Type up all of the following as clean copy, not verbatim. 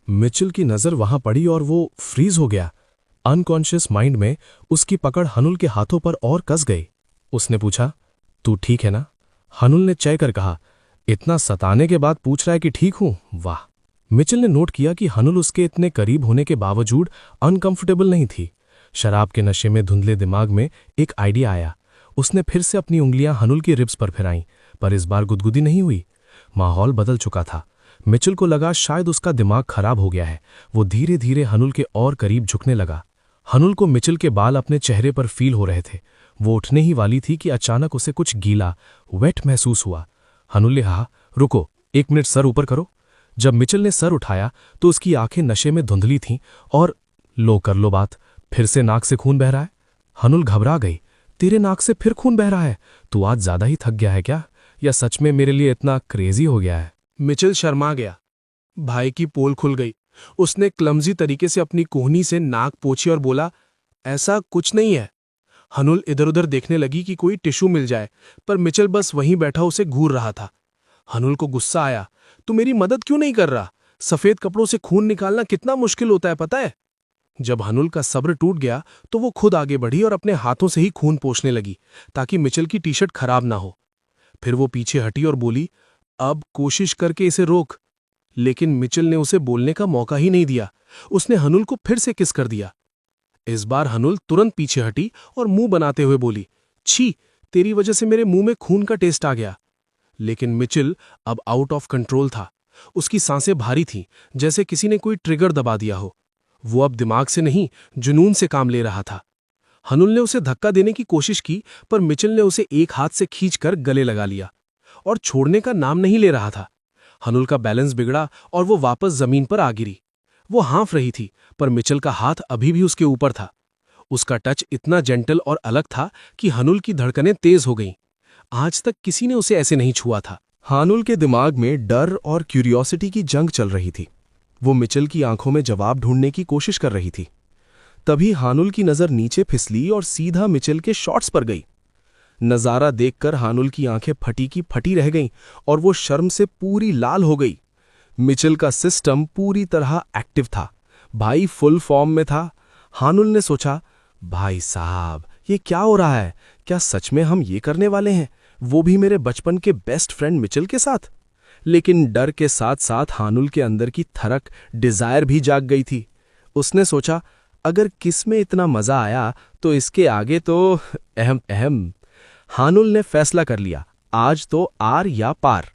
Mitchell की नजर वहां पड़ी और वो फ्रीज हो गया। अनकॉन्शियस माइंड में उसकी पकड़ हनुल के हाथों पर और कस गई। उसने पूछा, तू ठीक है ना? हनुल ने चय कर कहा, इतना सताने के बाद पूछ रहा है कि ठीक हूं? वाह। मिचेल ने नोट किया कि हनुल उसके इतने करीब होने के बावजूद अनकंफर्टेबल नहीं थी। शराब के नशे में धुंधले दिमाग में एक आइडिया आया। उसने फिर से अपनी उंगलियां हनुल की रिब्स पर फिराईं, पर इस बार गुदगुदी नहीं हुई। माहौल बदल चुका था। मिचेल को लगा शायद उसका दिमाग खराब हो गया है। वो धीरे धीरे हनुल के और करीब झुकने लगा। हनुल को मिचेल के बाल अपने चेहरे पर फील हो रहे थे। वो उठने ही वाली थी कि अचानक उसे कुछ गीला, वेट महसूस हुआ। हनुल ने कहा, रुको, 1 मिनट, सर ऊपर करो। जब मिचेल ने सर उठाया तो उसकी आंखें नशे में धुंधली थीं और लो कर लो बात, फिर से नाक से खून बह रहा है। हनुल घबरा गई। तेरे नाक से फिर खून बह रहा है? तू आज ज्यादा ही थक गया है क्या, या सच में मेरे लिए इतना क्रेजी हो गया है? मिचेल शर्मा गया। भाई की पोल खुल गई। उसने क्लमजी तरीके से अपनी कोहनी से नाक पोंछी और बोला, ऐसा कुछ नहीं है। हनुल इधर उधर देखने लगी कि कोई टिश्यू मिल जाए, पर मिचेल बस वहीं बैठा उसे घूर रहा था। हनुल को गुस्सा आया, तू मेरी मदद क्यों नहीं कर रहा? सफेद कपड़ों से खून निकालना कितना मुश्किल होता है, पता है? जब हनुल का सब्र टूट गया तो वो खुद आगे बढ़ी और अपने हाथों से ही खून पोंछने लगी ताकि मिचेल की टी शर्ट खराब ना हो। फिर वो पीछे हटी और बोली, अब कोशिश करके इसे रोक। लेकिन मिचेल ने उसे बोलने का मौका ही नहीं दिया। उसने हनुल को फिर से किस कर दिया। इस बार हनुल तुरंत पीछे हटी और मुंह बनाते हुए बोली, छी, तेरी वजह से मेरे मुंह में खून का टेस्ट आ गया। लेकिन मिचेल अब आउट ऑफ कंट्रोल था। उसकी सांसें भारी थीं, जैसे किसी ने कोई ट्रिगर दबा दिया हो। वो अब दिमाग से नहीं, जुनून से काम ले रहा था। हनुल ने उसे धक्का देने की कोशिश की, पर मिचेल ने उसे एक हाथ से खींचकर गले लगा लिया और छोड़ने का नाम नहीं ले रहा था। हनुल का बैलेंस बिगड़ा और वो वापस जमीन पर आ गिरी। वो हाँफ रही थी, पर मिचेल का हाथ अभी भी उसके ऊपर था। उसका टच इतना जेंटल और अलग था कि हनुल की धड़कनें तेज हो गईं। आज तक किसी ने उसे ऐसे नहीं छुआ था। हानुल के दिमाग में डर और क्यूरियोसिटी की जंग चल रही थी। वो मिचेल की आंखों में जवाब ढूंढने की कोशिश कर रही थी। तभी हानुल की नजर नीचे फिसली और सीधा मिचेल के शॉर्ट्स पर गई। नजारा देखकर हानुल की आंखें फटी की फटी रह गईं और वो शर्म से पूरी लाल हो गई। मिचेल का सिस्टम पूरी तरह एक्टिव था। भाई फुल फॉर्म में था। हानुल ने सोचा, भाई साहब, ये क्या हो रहा है? क्या सच में हम ये करने वाले हैं, वो भी मेरे बचपन के बेस्ट फ्रेंड मिचेल के साथ? लेकिन डर के साथ साथ हानुल के अंदर की थरक, डिजायर भी जाग गई थी। उसने सोचा, अगर किस में इतना मजा आया तो इसके आगे तो अहम अहम। हानुल ने फैसला कर लिया, आज तो आर या पार।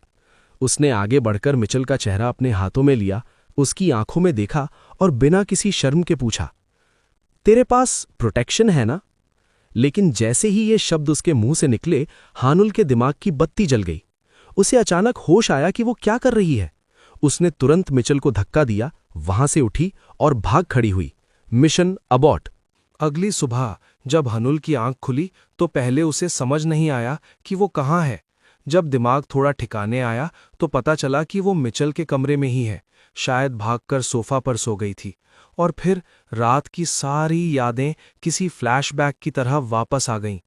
उसने आगे बढ़कर मिचेल का चेहरा अपने हाथों में लिया, उसकी आंखों में देखा और बिना किसी शर्म के पूछा, तेरे पास प्रोटेक्शन है ना? लेकिन जैसे ही ये शब्द उसके मुंह से निकले, हानुल के दिमाग की बत्ती जल गई। उसे अचानक होश आया कि वो क्या कर रही है। उसने तुरंत मिचेल को धक्का दिया, वहां से उठी और भाग खड़ी हुई। Mission abort. अगली सुबह जब हनुल की आंख खुली तो पहले उसे समझ नहीं आया कि वो कहाँ है। जब दिमाग थोड़ा ठिकाने आया तो पता चला कि वो मिचेल के कमरे में ही है। शायद भागकर सोफा पर सो गई थी। और फिर रात की सारी यादें किसी फ्लैशबैक की तरह वापस आ गईं।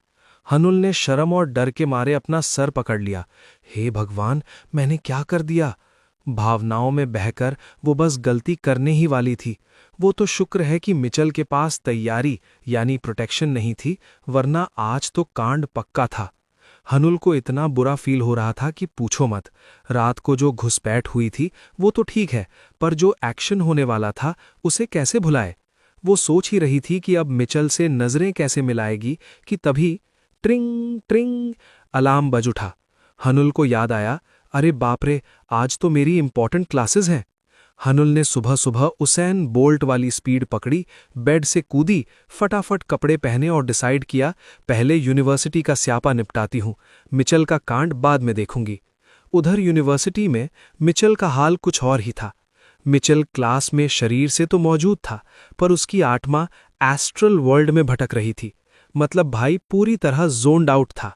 हनुल ने शर्म और डर के मारे अपना सर पकड़ लिया। हे भगवान, मैंने क्या कर दिया? भावनाओं में बहकर वो बस गलती करने ही वाली थी। वो तो शुक्र है कि मिचेल के पास तैयारी यानी प्रोटेक्शन नहीं थी, वरना आज तो कांड पक्का था। हनुल को इतना बुरा फील हो रहा था कि पूछो मत। रात को जो घुसपैठ हुई थी वो तो ठीक है, पर जो एक्शन होने वाला था उसे कैसे भुलाए? वो सोच ही रही थी कि अब मिचेल से नजरें कैसे मिलाएगी कि तभी ट्रिंग ट्रिंग अलार्म बज उठा। हनुल को याद आया, अरे बाप रे, आज तो मेरी इंपॉर्टेंट क्लासेस हैं। हनुल ने सुबह सुबह उसैन बोल्ट वाली स्पीड पकड़ी, बेड से कूदी, फटाफट कपड़े पहने और डिसाइड किया, पहले यूनिवर्सिटी का स्यापा निपटाती हूँ, मिचेल का कांड बाद में देखूंगी। उधर यूनिवर्सिटी में मिचेल का हाल कुछ और ही था। मिचेल क्लास में शरीर से तो मौजूद था, पर उसकी आत्मा एस्ट्रल वर्ल्ड में भटक रही थी। मतलब भाई पूरी तरह जोन्ड आउट था।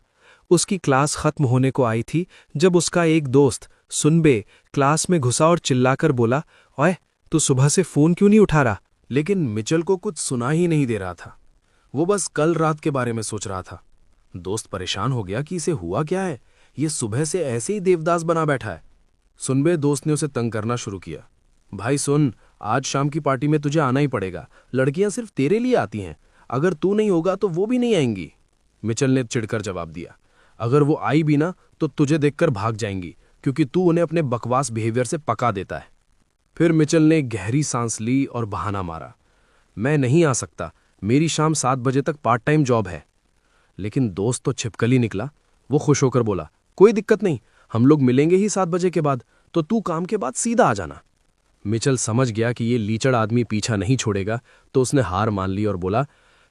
उसकी क्लास खत्म होने को आई थी जब उसका एक दोस्त सुनबे क्लास में घुसा और चिल्लाकर बोला, ओए, तू सुबह से फोन क्यों नहीं उठा रहा? लेकिन मिचेल को कुछ सुना ही नहीं दे रहा था। वो बस कल रात के बारे में सोच रहा था। दोस्त परेशान हो गया कि इसे हुआ क्या है, ये सुबह से ऐसे ही देवदास बना बैठा है। सुनबे दोस्त ने उसे तंग करना शुरू किया, भाई सुन, आज शाम की पार्टी में तुझे आना ही पड़ेगा। लड़कियां सिर्फ तेरे लिए आती हैं, अगर तू नहीं होगा तो वो भी नहीं आएंगी। मिचेल ने चिढ़कर जवाब दिया। अगर वो आई भी ना तो तुझे देखकर भाग जाएंगी, क्योंकि तू उन्हें अपने बकवास बिहेवियर से पका देता है। फिर मिचेल ने गहरी सांस ली और बहाना मारा। मैं नहीं आ सकता, मेरी शाम 7 बजे तक पार्ट टाइम जॉब है। लेकिन दोस्त तो छिपकली निकला। वो खुश होकर बोला, कोई दिक्कत नहीं, हम लोग मिलेंगे ही 7 बजे के बाद, तो तू काम के बाद सीधा आ जाना। मिचेल समझ गया कि ये लीचड़ आदमी पीछा नहीं छोड़ेगा, तो उसने हार मान ली और बोला,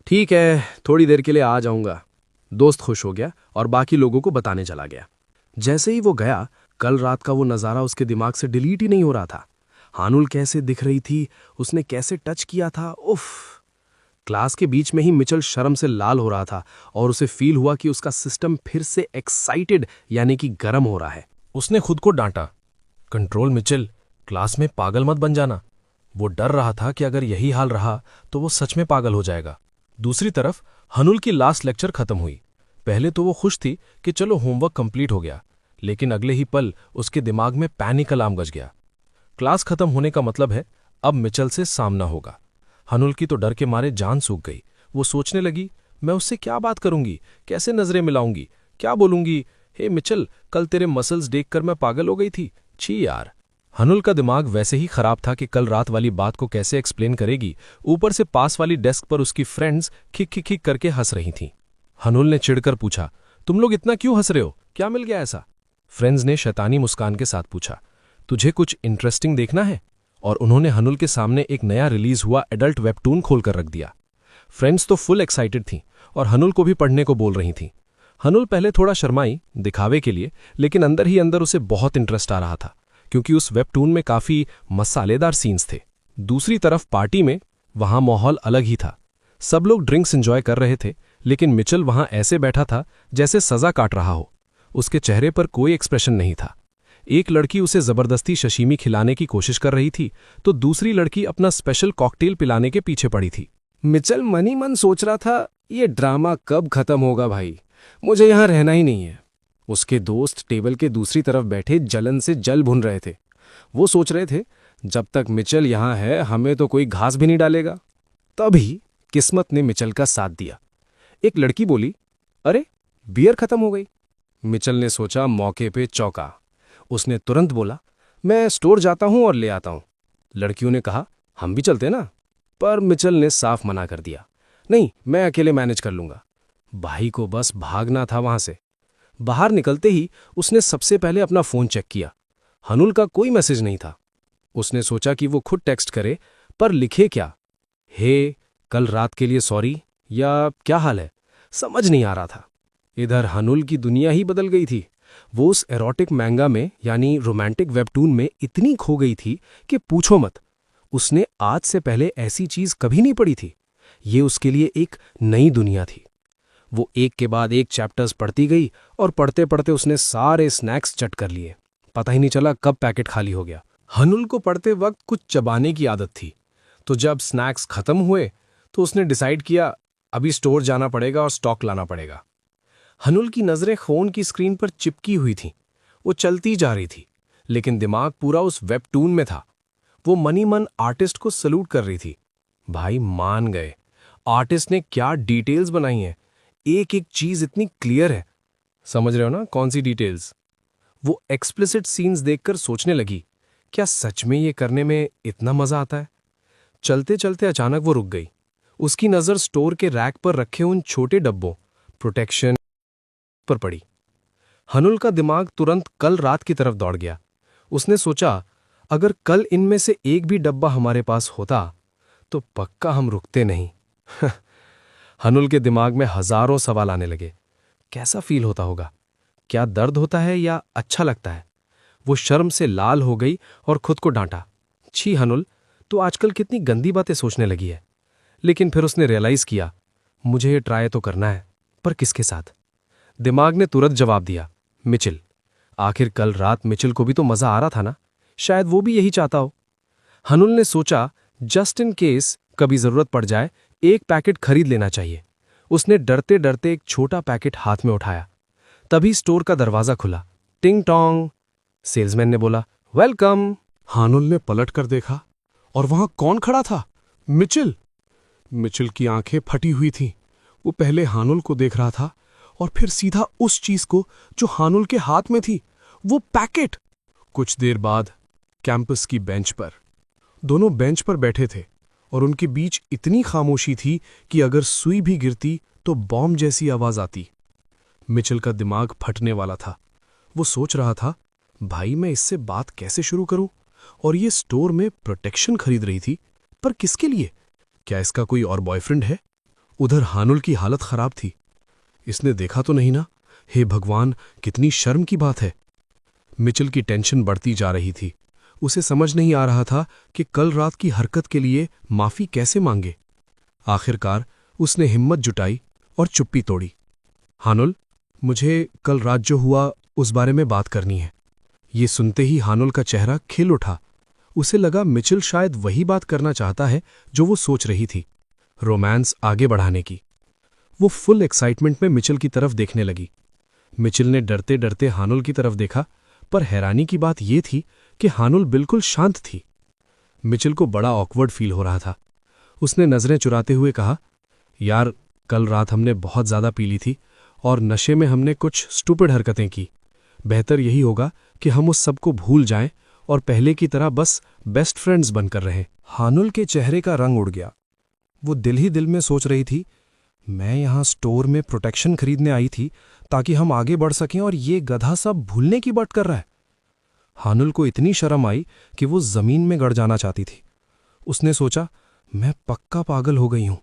ठीक है, थोड़ी देर के लिए आ जाऊंगा। दोस्त खुश हो गया और बाकी लोगों को बताने चला गया। जैसे ही वो गया, कल रात का वो नज़ारा उसके दिमाग से डिलीट ही नहीं हो रहा था। हानुल कैसे दिख रही थी, उसने कैसे टच किया था, उफ। क्लास के बीच में ही मिचेल शर्म से लाल हो रहा था और उसे फील हुआ कि उसका सिस्टम फिर से एक्साइटेड यानी कि गर्म हो रहा है। उसने खुद को डांटा, कंट्रोल मिचेल, क्लास में पागल मत बन जाना। वो डर रहा था कि अगर यही हाल रहा तो वो सच में पागल हो जाएगा। दूसरी तरफ हनुल की लास्ट लेक्चर खत्म हुई। पहले तो वो खुश थी कि चलो होमवर्क कंप्लीट हो गया, लेकिन अगले ही पल उसके दिमाग में पैनिक अलार्म बज गया। क्लास खत्म होने का मतलब है अब मिचेल से सामना होगा। हनुल की तो डर के मारे जान सूख गई। वो सोचने लगी, मैं उससे क्या बात करूंगी, कैसे नजरें मिलाऊंगी, क्या बोलूंगी, हे मिचेल, कल तेरे मसल्स देखकर मैं पागल हो गई थी, छी यार। हनुल का दिमाग वैसे ही खराब था कि कल रात वाली बात को कैसे एक्सप्लेन करेगी। ऊपर से पास वाली डेस्क पर उसकी फ्रेंड्स खिक खिक खिक करके हंस रही थीं। हनुल ने चिढ़कर पूछा, तुम लोग इतना क्यों हंस रहे हो, क्या मिल गया ऐसा? फ्रेंड्स ने शैतानी मुस्कान के साथ पूछा, तुझे कुछ इंटरेस्टिंग देखना है? और उन्होंने हनुल के सामने एक नया रिलीज हुआ एडल्ट वेबटून खोलकर रख दिया। फ्रेंड्स तो फुल एक्साइटेड थीं और हनुल को भी पढ़ने को बोल रही थीं। हनुल पहले थोड़ा शर्माई दिखावे के लिए, लेकिन अंदर ही अंदर उसे बहुत इंटरेस्ट आ रहा था, क्योंकि उस वेबटून में काफी मसालेदार सीन्स थे। दूसरी तरफ पार्टी में वहां माहौल अलग ही था। सब लोग ड्रिंक्स एंजॉय कर रहे थे, लेकिन मिचेल वहां ऐसे बैठा था जैसे सजा काट रहा हो। उसके चेहरे पर कोई एक्सप्रेशन नहीं था। एक लड़की उसे जबरदस्ती शशीमी खिलाने की कोशिश कर रही थी, तो दूसरी लड़की अपना स्पेशल कॉकटेल पिलाने के पीछे पड़ी थी। मिचेल मन ही मन सोच रहा था, ये ड्रामा कब खत्म होगा भाई, मुझे यहां रहना ही नहीं है। उसके दोस्त टेबल के दूसरी तरफ बैठे जलन से जल भुन रहे थे। वो सोच रहे थे, जब तक मिचेल यहां है हमें तो कोई घास भी नहीं डालेगा। तभी किस्मत ने मिचेल का साथ दिया। एक लड़की बोली, अरे बियर खत्म हो गई। मिचेल ने सोचा, मौके पे चौंका। उसने तुरंत बोला, मैं स्टोर जाता हूं और ले आता हूं। लड़कियों ने कहा, हम भी चलते ना, पर मिचेल ने साफ मना कर दिया, नहीं, मैं अकेले मैनेज कर लूंगा। भाई को बस भागना था वहां से। बाहर निकलते ही उसने सबसे पहले अपना फोन चेक किया। हनुल का कोई मैसेज नहीं था। उसने सोचा कि वो खुद टेक्स्ट करे, पर लिखे क्या, हे कल रात के लिए सॉरी, या क्या हाल है, समझ नहीं आ रहा था। इधर हनुल की दुनिया ही बदल गई थी। वो उस एरोटिक मैंगा में यानी रोमांटिक वेबटून में इतनी खो गई थी कि पूछो मत। उसने आज से पहले ऐसी चीज कभी नहीं पढ़ी थी। ये उसके लिए एक नई दुनिया थी। वो एक के बाद एक चैप्टर्स पढ़ती गई और पढ़ते पढ़ते उसने सारे स्नैक्स चट कर लिए। पता ही नहीं चला कब पैकेट खाली हो गया। हनुल को पढ़ते वक्त कुछ चबाने की आदत थी, तो जब स्नैक्स खत्म हुए तो उसने डिसाइड किया अभी स्टोर जाना पड़ेगा और स्टॉक लाना पड़ेगा। हनुल की नजरें फोन की स्क्रीन पर चिपकी हुई थीं। वो चलती जा रही थी, लेकिन दिमाग पूरा उस वेबटून में था। वो मनी मन आर्टिस्ट को सलूट कर रही थी। भाई मान गए, आर्टिस्ट ने क्या डिटेल्स बनाई हैं, एक एक चीज इतनी क्लियर है। समझ रहे हो ना कौन सी डिटेल्स? वो एक्सप्लिसिट सीन्स देखकर सोचने लगी, क्या सच में ये करने में इतना मजा आता है? चलते चलते अचानक वो रुक गई। उसकी नजर स्टोर के रैक पर रखे उन छोटे डब्बों प्रोटेक्शन पर पड़ी। हनुल का दिमाग तुरंत कल रात की तरफ दौड़ गया। उसने सोचा, अगर कल इनमें से एक भी डब्बा हमारे पास होता तो पक्का हम रुकते नहीं। हनुल के दिमाग में हजारों सवाल आने लगे। कैसा फील होता होगा? क्या दर्द होता है या अच्छा लगता है? वो शर्म से लाल हो गई और खुद को डांटा, छी हनुल, तो आजकल कितनी गंदी बातें सोचने लगी है। लेकिन फिर उसने रियलाइज किया, मुझे ये ट्राई तो करना है, पर किसके साथ? दिमाग ने तुरंत जवाब दिया, मिचेल। आखिर कल रात मिचेल को भी तो मजा आ रहा था ना, शायद वो भी यही चाहता हो। हनुल ने सोचा, जस्ट इन केस कभी जरूरत पड़ जाए एक पैकेट खरीद लेना चाहिए। उसने डरते डरते एक छोटा पैकेट हाथ में उठाया। तभी स्टोर का दरवाजा खुला। टिंग टोंग। सेल्समैन ने बोला, वेलकम। हानुल ने पलट कर देखा और वहां कौन खड़ा था? मिचेल। मिचेल की आंखें फटी हुई थीं। वो पहले हानुल को देख रहा था और फिर सीधा उस चीज को जो हानुल के हाथ में थी, वो पैकेट। कुछ देर बाद कैंपस की बेंच पर दोनों बेंच पर बैठे थे और उनके बीच इतनी खामोशी थी कि अगर सुई भी गिरती तो बॉम्ब जैसी आवाज आती। मिचेल का दिमाग फटने वाला था। वो सोच रहा था, भाई मैं इससे बात कैसे शुरू करूं? और ये स्टोर में प्रोटेक्शन खरीद रही थी, पर किसके लिए? क्या इसका कोई और बॉयफ्रेंड है? उधर हानुल की हालत खराब थी। इसने देखा तो नहीं ना? हे भगवान, कितनी शर्म की बात है। मिचेल की टेंशन बढ़ती जा रही थी। उसे समझ नहीं आ रहा था कि कल रात की हरकत के लिए माफी कैसे मांगे। आखिरकार उसने हिम्मत जुटाई और चुप्पी तोड़ी। हानुल, मुझे कल रात जो हुआ उस बारे में बात करनी है। ये सुनते ही हानुल का चेहरा खिल उठा। उसे लगा मिचेल शायद वही बात करना चाहता है जो वो सोच रही थी, रोमांस आगे बढ़ाने की। वो फुल एक्साइटमेंट में मिचेल की तरफ देखने लगी। मिचेल ने डरते डरते हानुल की तरफ देखा, पर हैरानी की बात यह थी कि हानुल बिल्कुल शांत थी। मिचेल को बड़ा ऑकवर्ड फील हो रहा था। उसने नजरें चुराते हुए कहा, यार, कल रात हमने बहुत ज्यादा पी ली थी और नशे में हमने कुछ स्टूपिड हरकतें की। बेहतर यही होगा कि हम उस सब को भूल जाएं और पहले की तरह बस बेस्ट फ्रेंड्स बनकर रहें। हानुल के चेहरे का रंग उड़ गया। वो दिल ही दिल में सोच रही थी, मैं यहां स्टोर में प्रोटेक्शन खरीदने आई थी ताकि हम आगे बढ़ सकें और ये गधा सब भूलने की बात कर रहा है। हानुल को इतनी शर्म आई कि वो जमीन में गड़ जाना चाहती थी। उसने सोचा, मैं पक्का पागल हो गई हूं।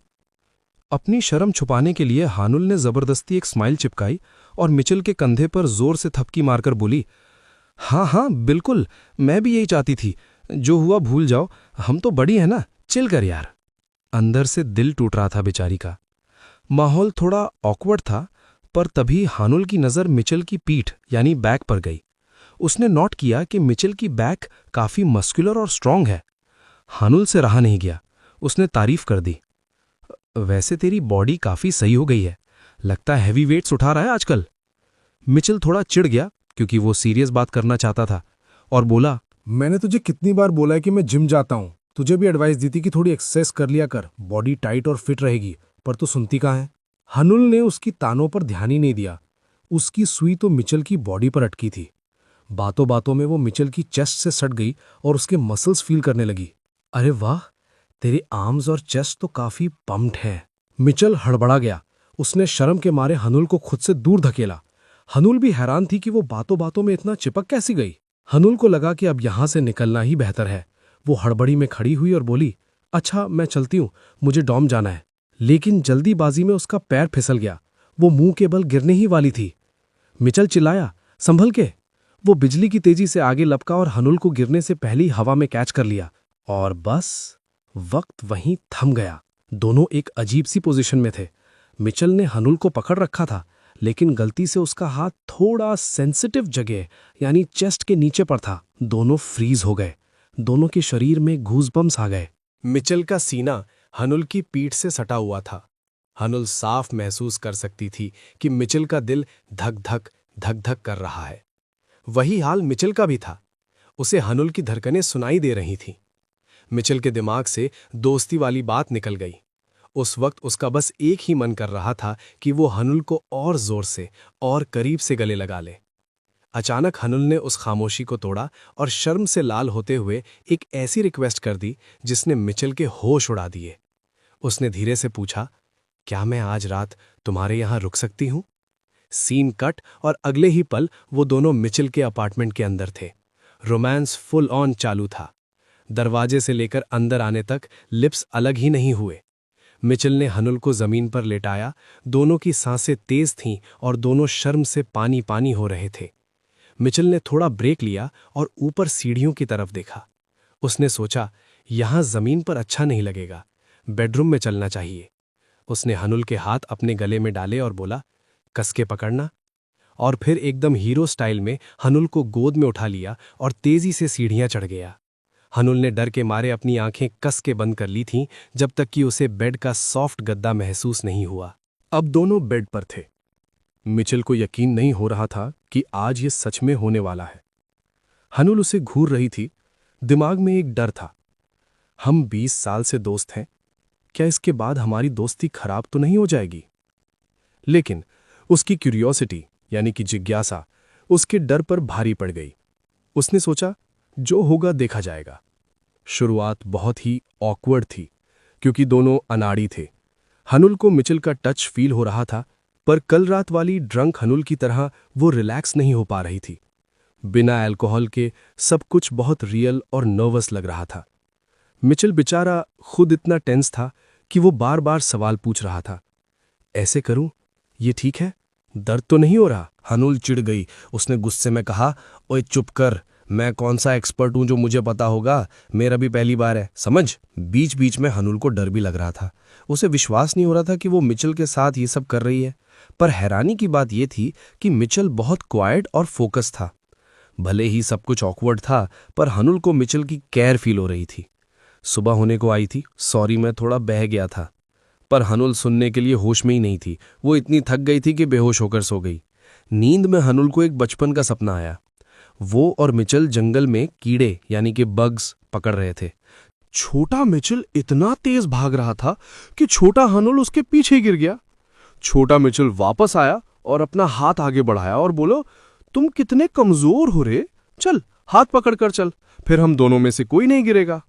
अपनी शर्म छुपाने के लिए हानुल ने जबरदस्ती एक स्माइल चिपकाई और मिचेल के कंधे पर जोर से थपकी मारकर बोली, हाँ हाँ बिल्कुल, मैं भी यही चाहती थी। जो हुआ भूल जाओ, हम तो बड़ी है ना, चिल कर यार। अंदर से दिल टूट रहा था बेचारी का। माहौल थोड़ा ऑकवर्ड था, पर तभी हानुल की नजर मिचेल की पीठ यानी बैक पर गई। उसने नोट किया कि मिचेल की बैक काफी मस्कुलर और स्ट्रांग है। हानुल से रहा नहीं गया। उसने तारीफ कर दी, वैसे तेरी बॉडी काफी सही हो गई है, लगता है हैवी वेट्स उठा रहा है आजकल। मिचेल थोड़ा चिढ़ गया क्योंकि वो सीरियस बात करना चाहता था और बोला, मैंने तुझे कितनी बार बोला है कि मैं जिम जाता हूँ। तुझे भी एडवाइस दी थी कि थोड़ी एक्सरसाइज कर लिया कर, बॉडी टाइट और फिट रहेगी, पर तू सुनती कहाँ है। हनुल ने उसकी तानों पर ध्यान ही नहीं दिया। उसकी सुई तो मिचेल की बॉडी पर अटकी थी। बातों बातों में वो मिचेल की चेस्ट से सट गई और उसके मसल्स फील करने लगी। अरे वाह, तेरे आर्म्स और चेस्ट तो काफी पम्प्ड हैं। मिचेल हड़बड़ा गया। उसने शर्म के मारे हनुल को खुद से दूर धकेला। हनुल भी हैरान थी कि वो बातों बातों में इतना चिपक कैसी गई। हनुल को लगा कि अब यहां से निकलना ही बेहतर है। वो हड़बड़ी में खड़ी हुई और बोली, अच्छा मैं चलती हूँ, मुझे डॉम जाना है। लेकिन जल्दीबाजी में उसका पैर फिसल गया। वो मुंह के बल गिरने ही वाली थी। मिचेल चिल्लाया, संभल के। वो बिजली की तेजी से आगे लपका और हनुल को गिरने से पहले ही हवा में कैच कर लिया। और बस वक्त वहीं थम गया। दोनों एक अजीब सी पोजीशन में थे। मिचेल ने हनुल को पकड़ रखा था, लेकिन गलती से उसका हाथ थोड़ा सेंसिटिव जगह यानी चेस्ट के नीचे पर था। दोनों फ्रीज हो गए। दोनों के शरीर में गूज़बम्स आ गए। मिचेल का सीना हनुल की पीठ से सटा हुआ था। हनुल साफ महसूस कर सकती थी कि मिचेल का दिल धक धक धक धक कर रहा है। वही हाल मिचेल का भी था। उसे हनुल की धड़कनें सुनाई दे रही थीं। मिचेल के दिमाग से दोस्ती वाली बात निकल गई। उस वक्त उसका बस एक ही मन कर रहा था कि वो हनुल को और जोर से और करीब से गले लगा ले। अचानक हनुल ने उस खामोशी को तोड़ा और शर्म से लाल होते हुए एक ऐसी रिक्वेस्ट कर दी जिसने मिचेल के होश उड़ा दिए। उसने धीरे से पूछा, क्या मैं आज रात तुम्हारे यहां रुक सकती हूं? सीन कट और अगले ही पल वो दोनों मिचेल के अपार्टमेंट के अंदर थे। रोमांस फुल ऑन चालू था। दरवाजे से लेकर अंदर आने तक लिप्स अलग ही नहीं हुए। मिचेल ने हनुल को जमीन पर लेटाया। दोनों की सांसें तेज थीं और दोनों शर्म से पानी पानी हो रहे थे। मिचेल ने थोड़ा ब्रेक लिया और ऊपर सीढ़ियों की तरफ देखा। उसने सोचा, यहां जमीन पर अच्छा नहीं लगेगा, बेडरूम में चलना चाहिए। उसने हनुल के हाथ अपने गले में डाले और बोला, कस के पकड़ना। और फिर एकदम हीरो स्टाइल में हनुल को गोद में उठा लिया और तेजी से सीढ़ियां चढ़ गया। हनुल ने डर के मारे अपनी आंखें कस के बंद कर ली थीं जब तक कि उसे बेड का सॉफ्ट गद्दा महसूस नहीं हुआ। अब दोनों बेड पर थे। मिचेल को यकीन नहीं हो रहा था कि आज ये सच में होने वाला है। हनुल उसे घूर रही थी। दिमाग में एक डर था, हम 20 साल से दोस्त हैं, क्या इसके बाद हमारी दोस्ती खराब तो नहीं हो जाएगी? लेकिन उसकी क्यूरियोसिटी यानी कि जिज्ञासा उसके डर पर भारी पड़ गई। उसने सोचा, जो होगा देखा जाएगा। शुरुआत बहुत ही ऑकवर्ड थी, क्योंकि दोनों अनाड़ी थे। हनुल को मिचेल का टच फील हो रहा था, पर कल रात वाली ड्रंक हनुल की तरह वो रिलैक्स नहीं हो पा रही थी। बिना अल्कोहल के सब कुछ बहुत रियल और नर्वस लग रहा था। मिचेल बेचारा खुद इतना टेंस था कि वो बार बार सवाल पूछ रहा था। ऐसे करूं? ये ठीक है? दर्द तो नहीं हो रहा? हनुल चिढ़ गई। उसने गुस्से में कहा, ओए चुप कर, मैं कौन सा एक्सपर्ट हूं जो मुझे पता होगा? मेरा भी पहली बार है, समझ। बीच बीच में हनुल को डर भी लग रहा था। उसे विश्वास नहीं हो रहा था कि वो मिचेल के साथ ये सब कर रही है। पर हैरानी की बात यह थी कि मिचेल बहुत क्वाइट और फोकस था। भले ही सब कुछ ऑकवर्ड था, पर हनुल को मिचेल की केयर फील हो रही थी। सुबह होने को आई थी, सॉरी मैं थोड़ा बह गया था। पर हनुल सुनने के लिए होश में ही नहीं थी। वो इतनी थक गई थी कि बेहोश होकर सो गई। नींद में हनुल को एक बचपन का सपना आया। वो और मिचेल जंगल में कीड़े यानी कि बग्स पकड़ रहे थे। छोटा मिचेल इतना तेज भाग रहा था कि छोटा हनुल उसके पीछे गिर गया। छोटा मिचेल वापस आया और अपना हाथ आगे बढ़ाया और बोलो, तुम कितने कमजोर हो रे, चल हाथ पकड़ कर चल, फिर हम दोनों में से कोई नहीं गिरेगा।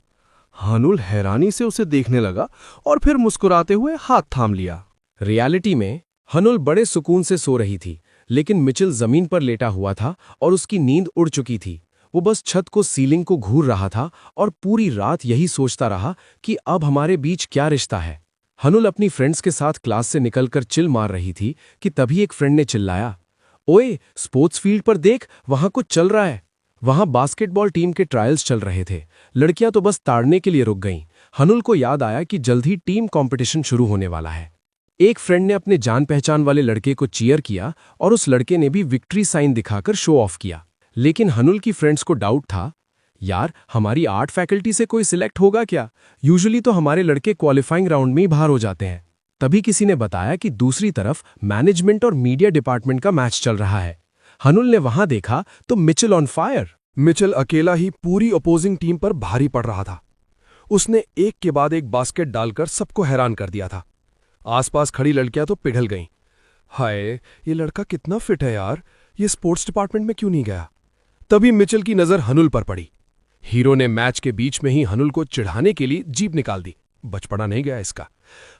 हनुल हैरानी से उसे देखने लगा और फिर मुस्कुराते हुए हाथ थाम लिया। रियलिटी में हनुल बड़े सुकून से सो रही थी, लेकिन मिचेल जमीन पर लेटा हुआ था और उसकी नींद उड़ चुकी थी। वो बस छत को सीलिंग को घूर रहा था और पूरी रात यही सोचता रहा कि अब हमारे बीच क्या रिश्ता है। हनुल अपनी फ्रेंड्स के साथ क्लास से निकलकर चिल मार रही थी कि तभी एक फ्रेंड ने चिल्लाया, ओए स्पोर्ट्स फील्ड पर देख, वहां कुछ चल रहा है। वहां बास्केटबॉल टीम के ट्रायल्स चल रहे थे। लड़कियां तो बस ताड़ने के लिए रुक गईं। हनुल को याद आया कि जल्द ही टीम कंपटीशन शुरू होने वाला है। एक फ्रेंड ने अपने जान पहचान वाले लड़के को चीयर किया और उस लड़के ने भी विक्ट्री साइन दिखाकर शो ऑफ किया। लेकिन हनुल की फ्रेंड्स को डाउट था, यार हमारी आर्ट फैकल्टी से कोई सिलेक्ट होगा क्या? यूजुअली तो हमारे लड़के क्वालिफाइंग राउंड में ही बाहर हो जाते हैं। तभी किसी ने बताया कि दूसरी तरफ मैनेजमेंट और मीडिया डिपार्टमेंट का मैच चल रहा है। हनुल ने वहां देखा तो मिचेल ऑन फायर। मिचेल अकेला ही पूरी अपोजिंग टीम पर भारी पड़ रहा था। उसने एक के बाद एक बास्केट डालकर सबको हैरान कर दिया था। आसपास खड़ी लड़कियां तो पिघल गईं। हाय, ये लड़का कितना फिट है यार, ये स्पोर्ट्स डिपार्टमेंट में क्यों नहीं गया? तभी मिचेल की नजर हनुल पर पड़ी। हीरो ने मैच के बीच में ही हनुल को चिढ़ाने के लिए जीप निकाल दी। बचपना नहीं गया इसका।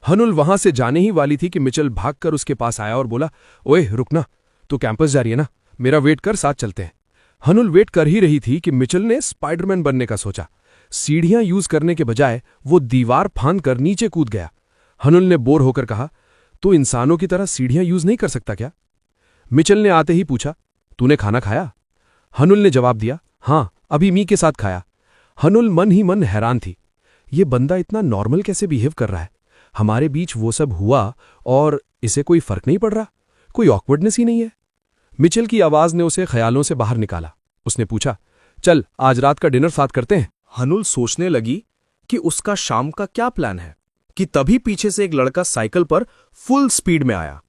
हनुल वहां से जाने ही वाली थी कि मिचेल भागकर उसके पास आया और बोला, ओए रुकना, तू कैंपस जा रही है ना, मेरा वेट कर, साथ चलते हैं। हनुल वेट कर ही रही थी कि मिचेल ने स्पाइडरमैन बनने का सोचा। सीढ़ियां यूज करने के बजाय वो दीवार फांद कर नीचे कूद गया। हनुल ने बोर होकर कहा, तू इंसानों की तरह सीढ़ियां यूज नहीं कर सकता क्या? मिचेल ने आते ही पूछा, तूने खाना खाया? हनुल ने जवाब दिया, हाँ अभी मी के साथ खाया। हनुल मन ही मन हैरान थी, ये बंदा इतना नॉर्मल कैसे बिहेव कर रहा है? हमारे बीच वो सब हुआ और इसे कोई फर्क नहीं पड़ रहा, कोई ऑकवर्डनेस ही नहीं है। मिचेल की आवाज ने उसे ख्यालों से बाहर निकाला। उसने पूछा, चल आज रात का डिनर साथ करते हैं। हनुल सोचने लगी कि उसका शाम का क्या प्लान है कि तभी पीछे से एक लड़का साइकिल पर फुल स्पीड में आया।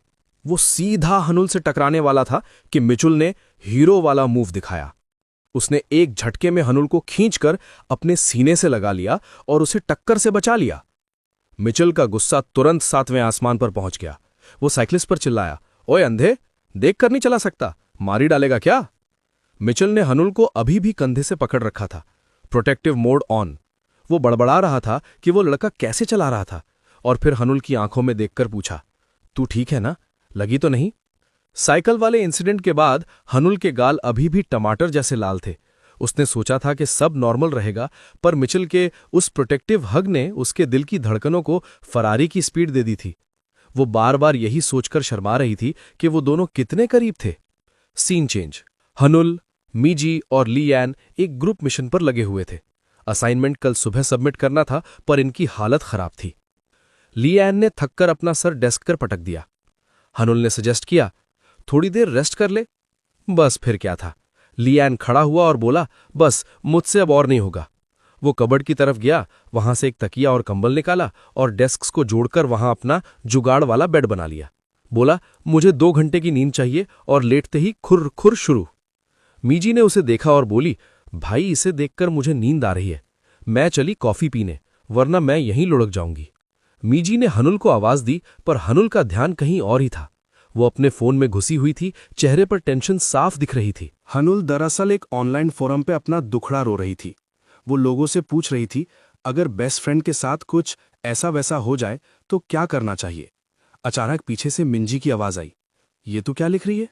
वो सीधा हनुल से टकराने वाला था कि मिचेल ने हीरो वाला मूव दिखाया। उसने एक झटके में हनुल को खींचकर अपने सीने से लगा लिया और उसे टक्कर से बचा लिया। मिचेल का गुस्सा तुरंत 7वें आसमान पर पहुंच गया। वो साइकिलिस्ट पर चिल्लाया, ओए अंधे, देख कर नहीं चला सकता, मारी डालेगा क्या? मिचेल ने हनुल को अभी भी कंधे से पकड़ रखा था, प्रोटेक्टिव मोड ऑन। वो बड़बड़ा रहा था कि वो लड़का कैसे चला रहा था, और फिर हनुल की आंखों में देखकर पूछा, तू ठीक है ना, लगी तो नहीं? साइकिल वाले इंसिडेंट के बाद हनुल के गाल अभी भी टमाटर जैसे लाल थे। उसने सोचा था कि सब नॉर्मल रहेगा, पर मिचेल के उस प्रोटेक्टिव हग ने उसके दिल की धड़कनों को फरारी की स्पीड दे दी थी। वो बार बार यही सोचकर शर्मा रही थी कि वो दोनों कितने करीब थे। Scene change. हनुल, मीजी और लियान एक ग्रुप मिशन पर लगे हुए थे। असाइनमेंट कल सुबह सबमिट करना था, पर इनकी हालत खराब थी। लियान ने थककर अपना सर डेस्क पर पटक दिया। हनुल ने सजेस्ट किया, थोड़ी देर रेस्ट कर ले। बस फिर क्या था, लियान खड़ा हुआ और बोला, बस मुझसे अब और नहीं होगा। वो कबर्ड की तरफ गया, वहां से एक तकिया और कंबल निकाला और डेस्क्स को जोड़कर वहां अपना जुगाड़ वाला बेड बना लिया। बोला, मुझे 2 घंटे की नींद चाहिए, और लेटते ही खुर खुर शुरू। मीजी ने उसे देखा और बोली, भाई इसे देखकर मुझे नींद आ रही है। मैं चली कॉफी पीने, वरना मैं यहीं लुढ़क जाऊंगी। मीजी ने हनुल को आवाज दी, पर हनुल का ध्यान कहीं और ही था। वो अपने फोन में घुसी हुई थी, चेहरे पर टेंशन साफ दिख रही थी। हनुल दरअसल एक ऑनलाइन फोरम पे अपना दुखड़ा रो रही थी। वो लोगों से पूछ रही थी, अगर बेस्ट फ्रेंड के साथ कुछ ऐसा वैसा हो जाए तो क्या करना चाहिए। अचानक पीछे से मिंजी की आवाज आई, ये तू क्या लिख रही है?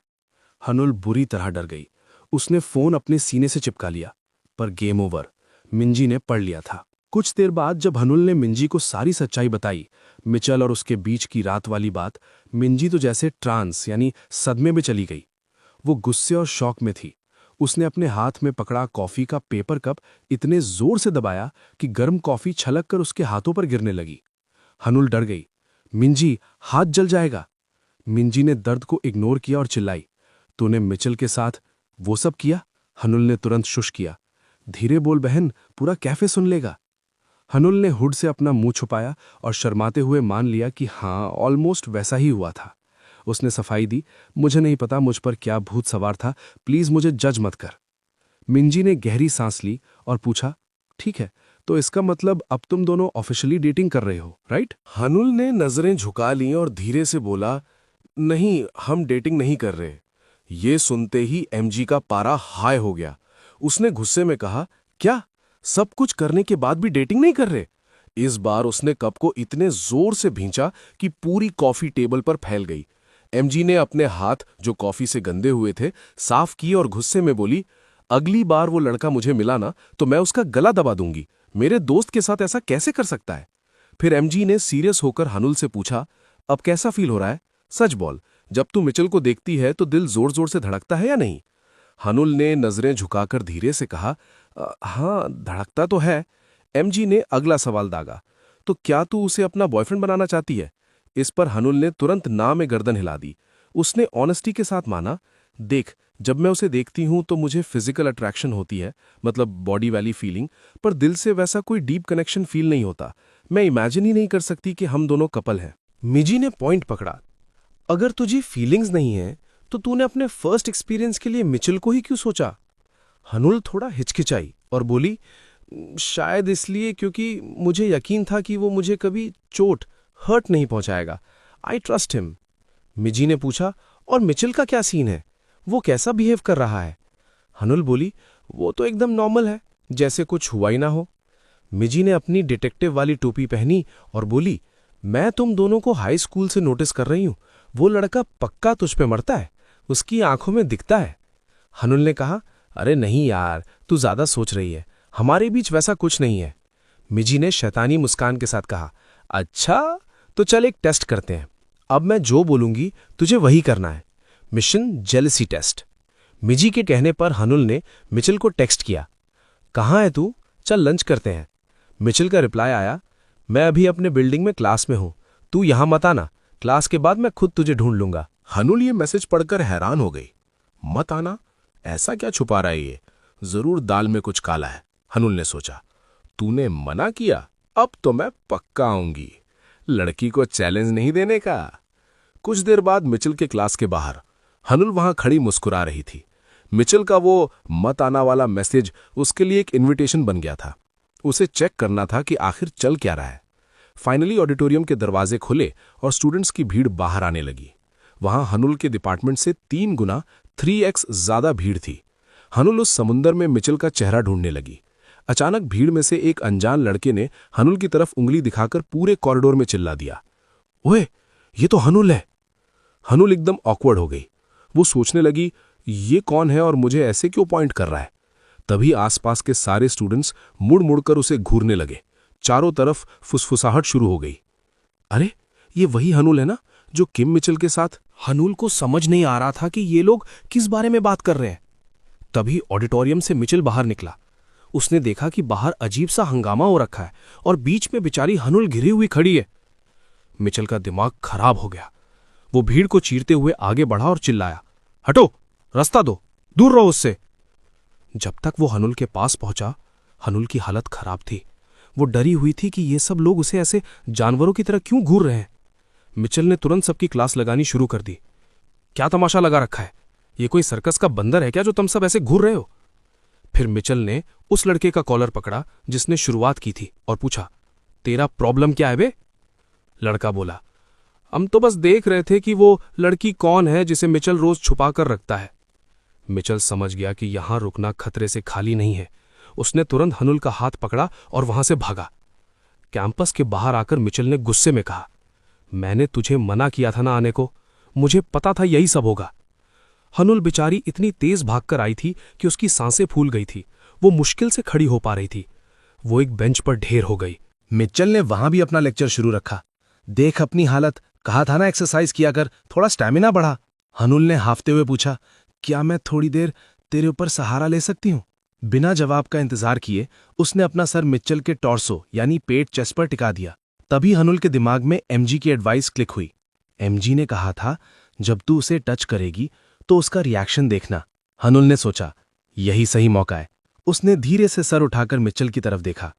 हनुल बुरी तरह डर गई। उसने फोन अपने सीने से चिपका लिया, पर गेम ओवर, मिंजी ने पढ़ लिया था। कुछ देर बाद जब हनुल ने मिंजी को सारी सच्चाई बताई, मिचल और उसके बीच की रात वाली बात, मिंजी तो जैसे ट्रांस यानी सदमे में चली गई। वो गुस्से और शौक में थी। उसने अपने हाथ में पकड़ा कॉफी का पेपर कप इतने जोर से दबाया कि गर्म कॉफी छलक कर उसके हाथों पर गिरने लगी। हनुल डर गई। मिंजी, हाथ जल जाएगा। मिंजी ने दर्द को इग्नोर किया और चिल्लाई, तूने मिचल के साथ वो सब किया? हनुल ने तुरंत शुश किया। धीरे बोल बहन, पूरा कैफे सुन लेगा। हनुल ने हुड से अपना मुंह छुपाया और शर्माते हुए मान लिया कि हाँ, ऑलमोस्ट वैसा ही हुआ था। उसने सफाई दी, मुझे नहीं पता मुझ पर क्या भूत सवार था, प्लीज मुझे जज मत कर। मिंजी ने गहरी सांस ली और पूछा, ठीक है, तो इसका मतलब अब तुम दोनों ऑफिशियली डेटिंग कर रहे हो, राइट? हनुल ने नजरें झुका लीं और धीरे से बोला, नहीं, हम डेटिंग नहीं कर रहे। ये सुनते ही एमजी का पारा हाई हो गया। उसने गुस्से में कहा, क्या सब कुछ करने के बाद भी डेटिंग नहीं कर रहे? इस बार उसने कप को इतने जोर से भींचा कि पूरी कॉफी टेबल पर फैल गई। एमजी ने अपने हाथ, जो कॉफी से गंदे हुए थे, साफ किए और गुस्से में बोली, अगली बार वो लड़का मुझे मिला ना तो मैं उसका गला दबा दूंगी। मेरे दोस्त के साथ ऐसा कैसे कर सकता है? फिर एमजी ने सीरियस होकर हनुल से पूछा, अब कैसा फील हो रहा है? सच बोल, जब तू मिचल को देखती है तो दिल जोर जोर से धड़कता है या नहीं? हनुल ने नजरें झुकाकर धीरे से कहा, हाँ, धड़कता तो है। एमजी ने अगला सवाल दागा, तो क्या तू उसे अपना बॉयफ्रेंड बनाना चाहती है? इस पर हनुल ने तुरंत ना में गर्दन हिला दी। उसने ऑनेस्टी के साथ माना, देख, जब मैं उसे देखती हूं तो मुझे फिजिकल अट्रैक्शन होती है, मतलब बॉडी वाली फीलिंग, पर दिल से वैसा कोई डीप कनेक्शन फील नहीं होता। मैं इमेजिन ही नहीं कर सकती कि हम दोनों कपल हैं। मिजी ने पॉइंट पकड़ा, अगर तुझे फीलिंग्स नहीं है तो तूने अपने फर्स्ट एक्सपीरियंस के लिए मिचल को ही क्यों सोचा? हनुल थोड़ा हिचकिचाई और बोली, शायद इसलिए क्योंकि मुझे यकीन था कि वो मुझे कभी चोट, हर्ट नहीं पहुंचाएगा। I trust him. मिजी ने पूछा, और मिचल का क्या सीन है? वो कैसा बिहेव कर रहा है? हनुल बोली, वो तो एकदम नॉर्मल है, जैसे कुछ हुआ ही ना हो। मिजी ने अपनी डिटेक्टिव वाली टोपी पहनी और बोली, मैं तुम दोनों को हाई स्कूल से नोटिस कर रही हूं। वो लड़का पक्का तुझ पे मरता है, उसकी आंखों में दिखता है। हनुल ने कहा, अरे नहीं यार, तू ज्यादा सोच रही है, हमारे बीच वैसा कुछ नहीं है। मिजी ने शैतानी मुस्कान के साथ कहा, अच्छा, तो चल एक टेस्ट करते हैं। अब मैं जो बोलूंगी तुझे वही करना है। Mission jealousy test. मिजी के कहने पर हनुल ने मिचल को टेक्स्ट किया, कहाँ है तू? चल लंच करते हैं। मिचल का रिप्लाई आया, मैं अभी अपने बिल्डिंग में क्लास में हूं, तू यहां मत आना, क्लास के बाद मैं खुद तुझे ढूंढ लूंगा। हनुल ये मैसेज पढ़कर हैरान हो गई। मत आना? ऐसा क्या छुपा रहा है ये? जरूर दाल में कुछ काला है, हनुल ने सोचा। तूने मना किया, अब तो मैं पक्का आऊंगी। लड़की को चैलेंज नहीं देने का। कुछ देर बाद मिचल के क्लास के बाहर हनुल वहां खड़ी मुस्कुरा रही थी। मिचल का वो मत आना वाला मैसेज उसके लिए एक इनविटेशन बन गया था। उसे चेक करना था कि आखिर चल क्या रहा है। फाइनली ऑडिटोरियम के दरवाजे खुले और स्टूडेंट्स की भीड़ बाहर आने लगी। वहां हनुल के डिपार्टमेंट से 3 गुना 3x ज्यादा भीड़ थी। हनुल उस समुंदर में मिचल का चेहरा ढूंढने लगी। अचानक भीड़ में से एक अनजान लड़के ने हनुल की तरफ उंगली दिखाकर पूरे कॉरिडोर में चिल्ला दिया, ओए, ये तो हनुल है। हनुल एकदम ऑकवर्ड हो गई। वो सोचने लगी, ये कौन है और मुझे ऐसे क्यों पॉइंट कर रहा है? तभी आसपास के सारे स्टूडेंट्स मुड़ मुड़कर उसे घूरने लगे। चारों तरफ फुसफुसाहट शुरू हो गई। अरे, ये वही हनुल है ना जो किम मिचल के साथ? हनुल को समझ नहीं आ रहा था कि ये लोग किस बारे में बात कर रहे हैं। तभी ऑडिटोरियम से मिचल बाहर निकला। उसने देखा कि बाहर अजीब सा हंगामा हो रखा है और बीच में बेचारी हनुल घिरी हुई खड़ी है। मिचल का दिमाग खराब हो गया। वो भीड़ को चीरते हुए आगे बढ़ा और चिल्लाया, हटो, रास्ता दो, दूर रहो उससे। जब तक वो हनुल के पास पहुंचा, हनुल की हालत खराब थी। वो डरी हुई थी कि ये सब लोग उसे ऐसे जानवरों की तरह क्यों घूर रहे हैं। मिचल ने तुरंत सबकी क्लास लगानी शुरू कर दी। क्या तमाशा लगा रखा है? ये कोई सर्कस का बंदर है क्या जो तुम सब ऐसे घूर रहे हो? फिर मिचल ने उस लड़के का कॉलर पकड़ा जिसने शुरुआत की थी और पूछा, तेरा प्रॉब्लम क्या है बे? लड़का बोला, हम तो बस देख रहे थे कि वो लड़की कौन है जिसे मिचेल रोज छुपा कर रखता है। मिचेल समझ गया कि यहां रुकना खतरे से खाली नहीं है। उसने तुरंत हनुल का हाथ पकड़ा और वहां से भागा। कैंपस के बाहर आकर मिचेल ने गुस्से में कहा, मैंने तुझे मना किया था ना आने को, मुझे पता था यही सब होगा। हनुल बेचारी इतनी तेज भागकर आई थी कि उसकी सांसें फूल गई थी। वो मुश्किल से खड़ी हो पा रही थी। वो एक बेंच पर ढेर हो गई। मिचेल ने वहां भी अपना लेक्चर शुरू रखा। देख अपनी हालत, कहा था ना एक्सरसाइज किया कर, थोड़ा स्टैमिना बढ़ा। हनुल ने हाफते हुए पूछा, क्या मैं थोड़ी देर तेरे ऊपर सहारा ले सकती हूं? बिना जवाब का इंतजार किए उसने अपना सर मिचेल के टॉर्सो यानी पेट चेस्ट पर टिका दिया। तभी हनुल के दिमाग में एमजी की एडवाइस क्लिक हुई। एमजी ने कहा था, जब तू उसे टच करेगी तो उसका रिएक्शन देखना। हनुल ने सोचा, यही सही मौका है। उसने धीरे से सर उठाकर मिचेल की तरफ देखा।